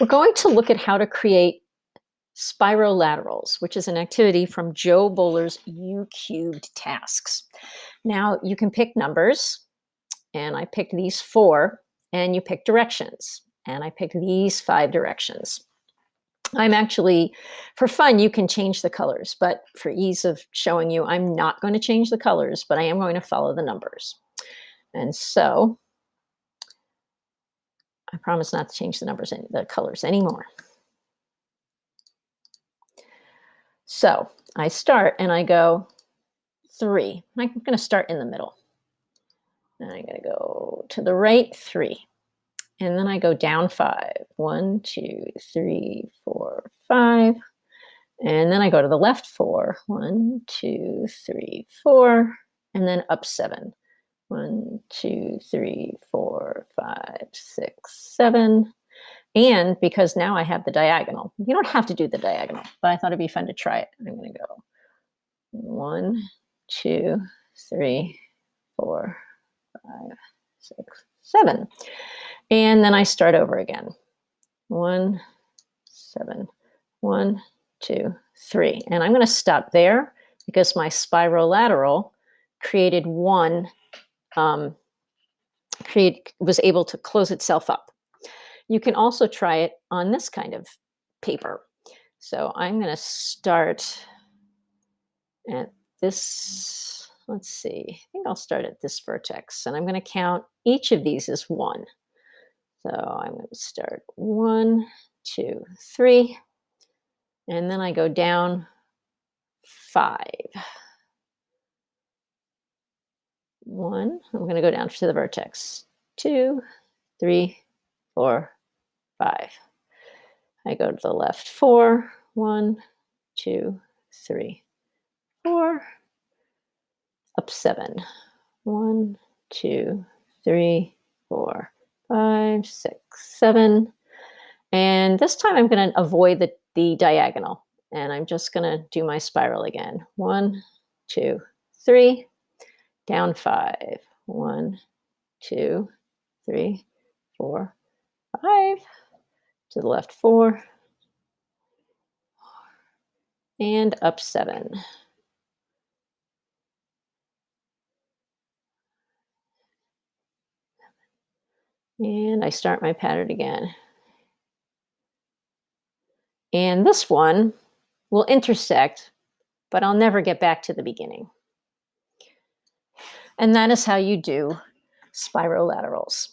We're going to look at how to create spirolaterals, which is an activity from Joe Bowler's U-cubed tasks. Now, you can pick numbers, and I picked these 4, and you pick directions, and I picked these 5 directions. I'm actually, for fun, you can change the colors, but for ease of showing you, I'm not going to change the colors, but I am going to follow the numbers. And so, I promise not to change the colors anymore. So I start and I go 3. I'm going to start in the middle. And I'm going to go to the right 3. And then I go down 5. 1, 2, 3, 4, 5. And then I go to the left 4. 1, 2, 3, 4. And then up 7. 1, 2, 3, 4, 5, 6, 7. And because now I have the diagonal, you don't have to do the diagonal, but I thought it'd be fun to try it. I'm going to go 1, 2, 3, 4, 5, 6, 7. And then I start over again. 1, 7, 1, 2, 3. And I'm going to stop there because my spirolateral created one, was able to close itself up. You can also try it on this kind of paper. So I'm going to start at this, let's see, I think I'll start at this vertex, and I'm going to count each of these as 1. So I'm going to start 1, 2, 3, and then I go down 5. 1, I'm going to go down to the vertex, 2, 3, 4, 5. I go to the left 4, 1, 2, 3, 4, up 7, 1, 2, 3, 4, 5, 6, 7. And this time I'm going to avoid the diagonal, and I'm just going to do my spiral again. 1, 2, 3, down 5, 1, 2, 3, 4, 5, to the left 4, and up 7. And I start my pattern again. And this one will intersect, but I'll never get back to the beginning. And that is how you do spirolaterals.